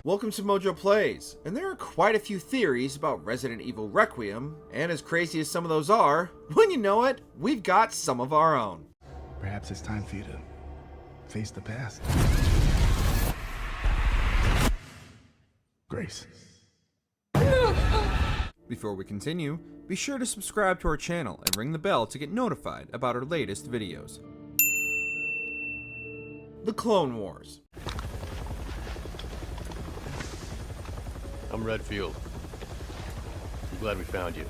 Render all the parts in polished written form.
Welcome to Mojo Plays, and there are quite a few theories about Resident Evil Requiem, and as crazy as some of those are, when you know it, we've got some of our own. Perhaps it's time for you to face the past. Grace. Before we continue, be sure to subscribe to our channel and ring the bell to get notified about our latest videos. The Clone Wars. I'm Redfield. I'm glad we found you.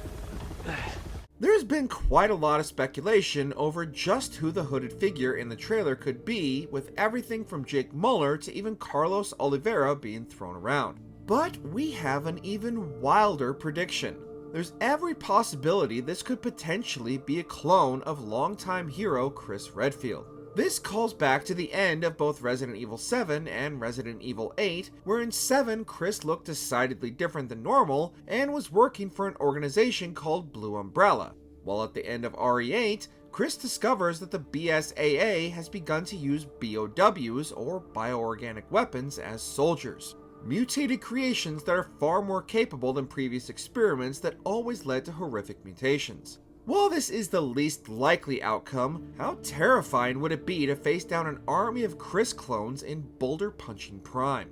There's been quite a lot of speculation over just who the hooded figure in the trailer could be, with everything from Jake Muller to even Carlos Oliveira being thrown around. But we have an even wilder prediction. There's every possibility this could potentially be a clone of longtime hero Chris Redfield. This calls back to the end of both Resident Evil 7 and Resident Evil 8, where in 7 Chris looked decidedly different than normal and was working for an organization called Blue Umbrella, while at the end of RE8, Chris discovers that the BSAA has begun to use B.O.W.s, or bioorganic weapons, as soldiers. Mutated creations that are far more capable than previous experiments that always led to horrific mutations. While this is the least likely outcome, how terrifying would it be to face down an army of Chris clones in Boulder Punching Prime?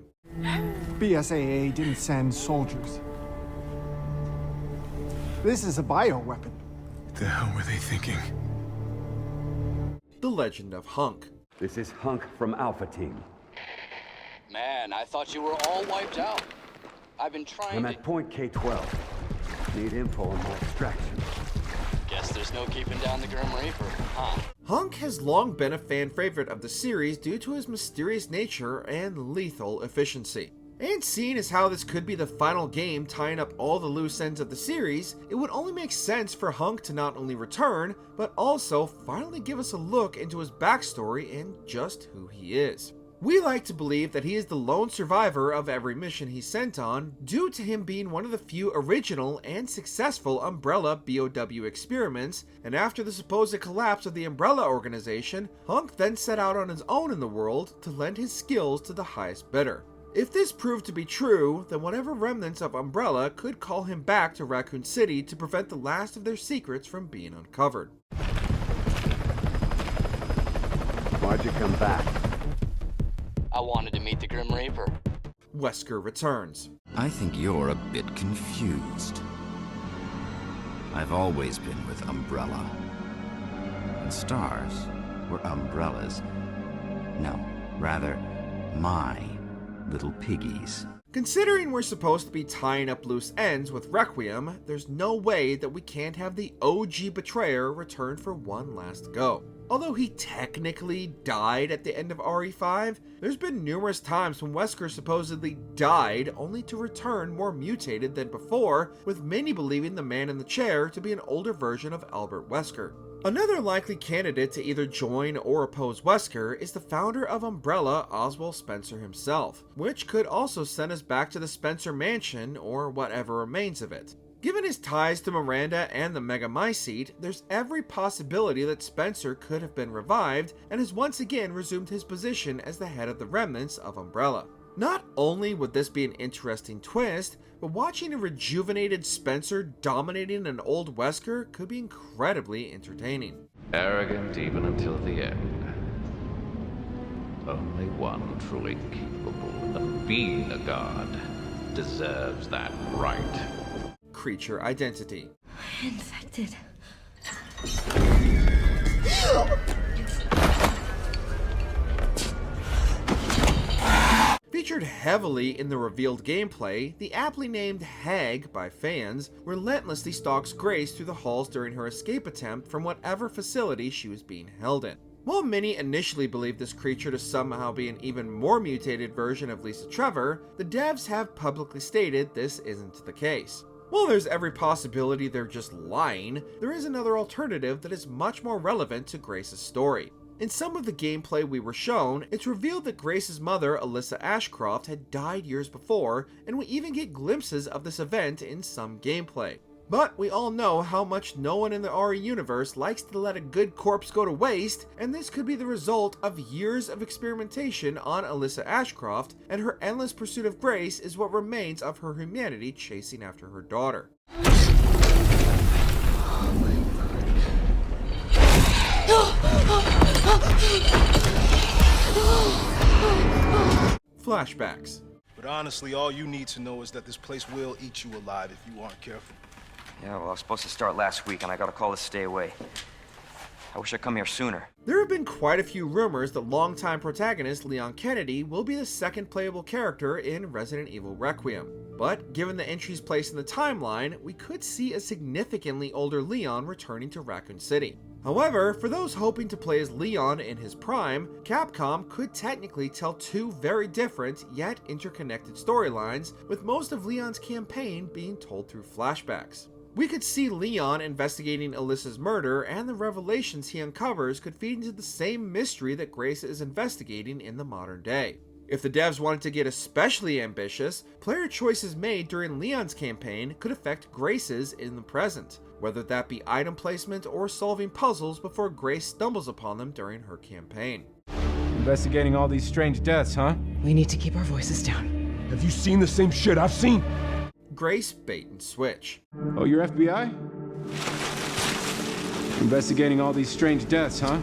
BSAA didn't send soldiers. This is a bioweapon. What the hell were they thinking? The Legend of Hunk. This is Hunk from Alpha Team. Man, I thought you were all wiped out. I've been trying I'm to... at point K-12. Need info on my extraction. Guess there's no keeping down the Grim Reaper, huh? Hunk has long been a fan favorite of the series due to his mysterious nature and lethal efficiency. And seeing as how this could be the final game tying up all the loose ends of the series, it would only make sense for Hunk to not only return, but also finally give us a look into his backstory and just who he is. We like to believe that he is the lone survivor of every mission he's sent on, due to him being one of the few original and successful Umbrella B.O.W. experiments, and after the supposed collapse of the Umbrella organization, Hunk then set out on his own in the world to lend his skills to the highest bidder. If this proved to be true, then whatever remnants of Umbrella could call him back to Raccoon City to prevent the last of their secrets from being uncovered. Why'd you come back? I wanted to meet the Grim Reaper. Wesker returns. I think you're a bit confused. I've always been with Umbrella. And stars were umbrellas. No, rather, my little piggies. Considering we're supposed to be tying up loose ends with Requiem, there's no way that we can't have the OG betrayer return for one last go. Although he technically died at the end of RE5, there's been numerous times when Wesker supposedly died only to return more mutated than before, with many believing the man in the chair to be an older version of Albert Wesker. Another likely candidate to either join or oppose Wesker is the founder of Umbrella, Oswald Spencer himself, which could also send us back to the Spencer Mansion or whatever remains of it. Given his ties to Miranda and the Megamycete, there's every possibility that Spencer could have been revived and has once again resumed his position as the head of the remnants of Umbrella. Not only would this be an interesting twist, but watching a rejuvenated Spencer dominating an old Wesker could be incredibly entertaining. Arrogant even until the end. Only one truly capable of being a god deserves that right. Creature identity. Infected. Featured heavily in the revealed gameplay, the aptly named Hag by fans relentlessly stalks Grace through the halls during her escape attempt from whatever facility she was being held in. While many initially believed this creature to somehow be an even more mutated version of Lisa Trevor, the devs have publicly stated this isn't the case. While there's every possibility they're just lying, there is another alternative that is much more relevant to Grace's story. In some of the gameplay we were shown, it's revealed that Grace's mother, Alyssa Ashcroft, had died years before, and we even get glimpses of this event in some gameplay. But we all know how much no one in the RE universe likes to let a good corpse go to waste, and this could be the result of years of experimentation on Alyssa Ashcroft, and her endless pursuit of Grace is what remains of her humanity chasing after her daughter. Flashbacks. But honestly, all you need to know is that this place will eat you alive if you aren't careful. Yeah, well, I was supposed to start last week, and I got a call to stay away. I wish I'd come here sooner. There have been quite a few rumors that longtime protagonist Leon Kennedy will be the second playable character in Resident Evil Requiem. But given the entry's place in the timeline, we could see a significantly older Leon returning to Raccoon City. However, for those hoping to play as Leon in his prime, Capcom could technically tell two very different yet interconnected storylines, with most of Leon's campaign being told through flashbacks. We could see Leon investigating Alyssa's murder, and the revelations he uncovers could feed into the same mystery that Grace is investigating in the modern day. If the devs wanted to get especially ambitious, player choices made during Leon's campaign could affect Grace's in the present, whether that be item placement or solving puzzles before Grace stumbles upon them during her campaign. Investigating all these strange deaths, huh? We need to keep our voices down. Have you seen the same shit I've seen? Grace bait and switch. Oh, you're FBI? Investigating all these strange deaths, huh?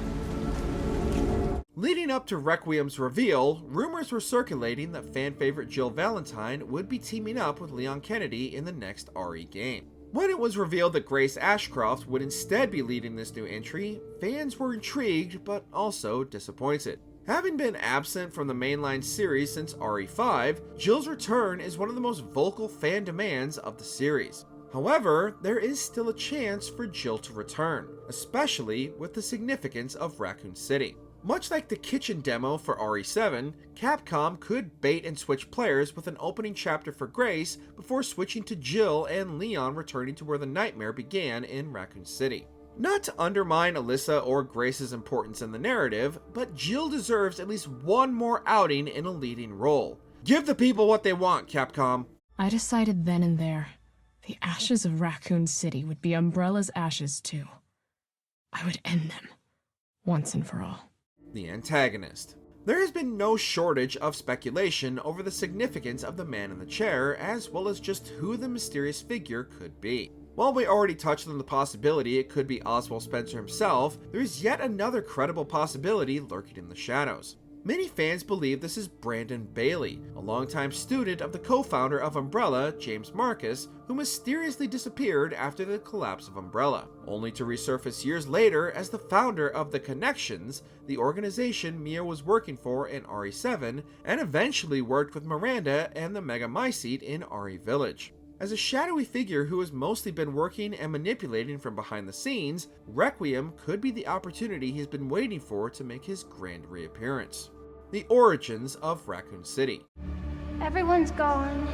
Leading up to Requiem's reveal, rumors were circulating that fan favorite Jill Valentine would be teaming up with Leon Kennedy in the next RE game. When it was revealed that Grace Ashcroft would instead be leading this new entry, fans were intrigued but also disappointed. Having been absent from the mainline series since RE5, Jill's return is one of the most vocal fan demands of the series. However, there is still a chance for Jill to return, especially with the significance of Raccoon City. Much like the kitchen demo for RE7, Capcom could bait and switch players with an opening chapter for Grace before switching to Jill and Leon returning to where the nightmare began in Raccoon City. Not to undermine Alyssa or Grace's importance in the narrative, but Jill deserves at least one more outing in a leading role. Give the people what they want, Capcom. I decided then and there, the ashes of Raccoon City would be Umbrella's ashes too. I would end them, once and for all. The antagonist. There has been no shortage of speculation over the significance of the man in the chair, as well as just who the mysterious figure could be. While we already touched on the possibility it could be Oswald Spencer himself, there is yet another credible possibility lurking in the shadows. Many fans believe this is Brandon Bailey, a longtime student of the co-founder of Umbrella, James Marcus, who mysteriously disappeared after the collapse of Umbrella, only to resurface years later as the founder of The Connections, the organization Mia was working for in RE7, and eventually worked with Miranda and the Mega Mycete in RE Village. As a shadowy figure who has mostly been working and manipulating from behind the scenes, Requiem could be the opportunity he's been waiting for to make his grand reappearance. The origins of Raccoon City. Everyone's gone.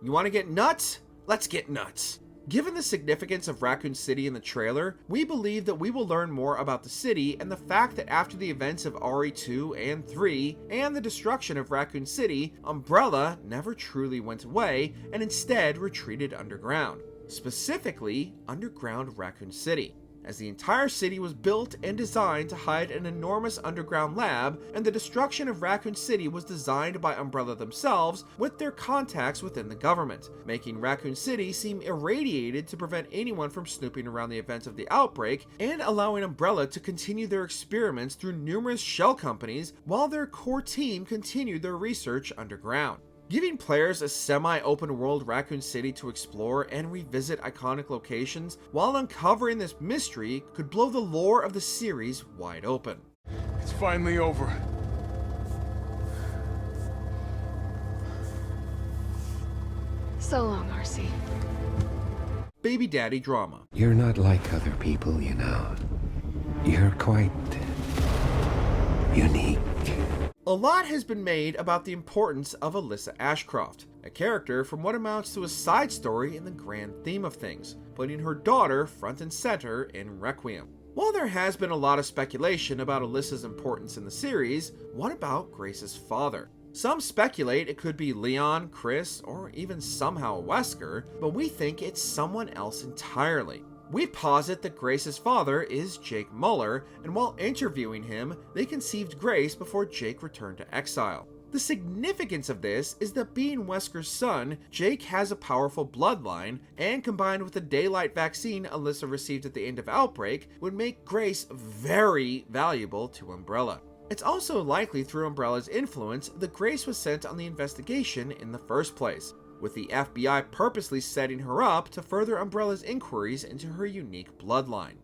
You want to get nuts? Let's get nuts. Given the significance of Raccoon City in the trailer, we believe that we will learn more about the city and the fact that after the events of RE2 and 3 and the destruction of Raccoon City, Umbrella never truly went away and instead retreated underground. Specifically, underground Raccoon City, as the entire city was built and designed to hide an enormous underground lab, and the destruction of Raccoon City was designed by Umbrella themselves with their contacts within the government, making Raccoon City seem irradiated to prevent anyone from snooping around the events of the outbreak, and allowing Umbrella to continue their experiments through numerous shell companies while their core team continued their research underground. Giving players a semi-open world Raccoon City to explore and revisit iconic locations while uncovering this mystery could blow the lore of the series wide open. It's finally over. So long, RC. Baby daddy drama. You're not like other people, you know. You're quite unique. A lot has been made about the importance of Alyssa Ashcroft, a character from what amounts to a side story in the grand theme of things, putting her daughter front and center in Requiem. While there has been a lot of speculation about Alyssa's importance in the series, what about Grace's father? Some speculate it could be Leon, Chris, or even somehow Wesker, but we think it's someone else entirely. We posit that Grace's father is Jake Muller, and while interviewing him, they conceived Grace before Jake returned to exile. The significance of this is that being Wesker's son, Jake has a powerful bloodline, and combined with the daylight vaccine Alyssa received at the end of Outbreak, would make Grace very valuable to Umbrella. It's also likely through Umbrella's influence that Grace was sent on the investigation in the first place, with the FBI purposely setting her up to further Umbrella's inquiries into her unique bloodline.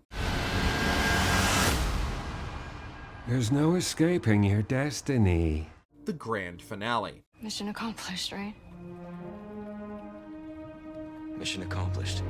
There's no escaping your destiny. The grand finale. Mission accomplished, right? Mission accomplished.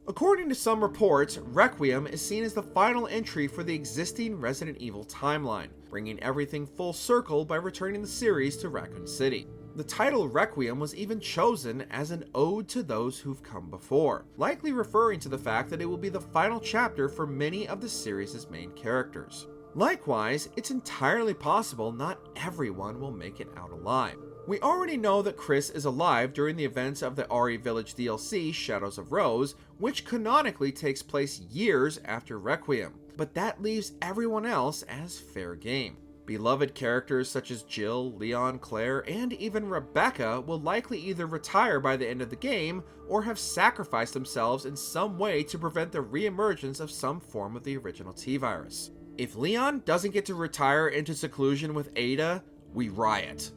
According to some reports, Requiem is seen as the final entry for the existing Resident Evil timeline, bringing everything full circle by returning the series to Raccoon City. The title Requiem was even chosen as an ode to those who've come before, likely referring to the fact that it will be the final chapter for many of the series' main characters. Likewise, it's entirely possible not everyone will make it out alive. We already know that Chris is alive during the events of the RE Village DLC Shadows of Rose, which canonically takes place years after Requiem, but that leaves everyone else as fair game. Beloved characters such as Jill, Leon, Claire, and even Rebecca will likely either retire by the end of the game or have sacrificed themselves in some way to prevent the reemergence of some form of the original T-Virus. If Leon doesn't get to retire into seclusion with Ada, we riot.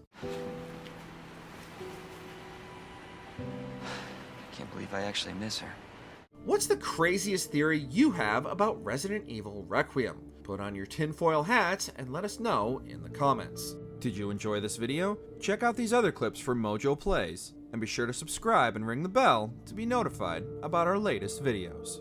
Can't believe I actually miss her. What's the craziest theory you have about Resident Evil Requiem? Put on your tinfoil hat and let us know in the comments. Did you enjoy this video? Check out these other clips from Mojo Plays, and be sure to subscribe and ring the bell to be notified about our latest videos.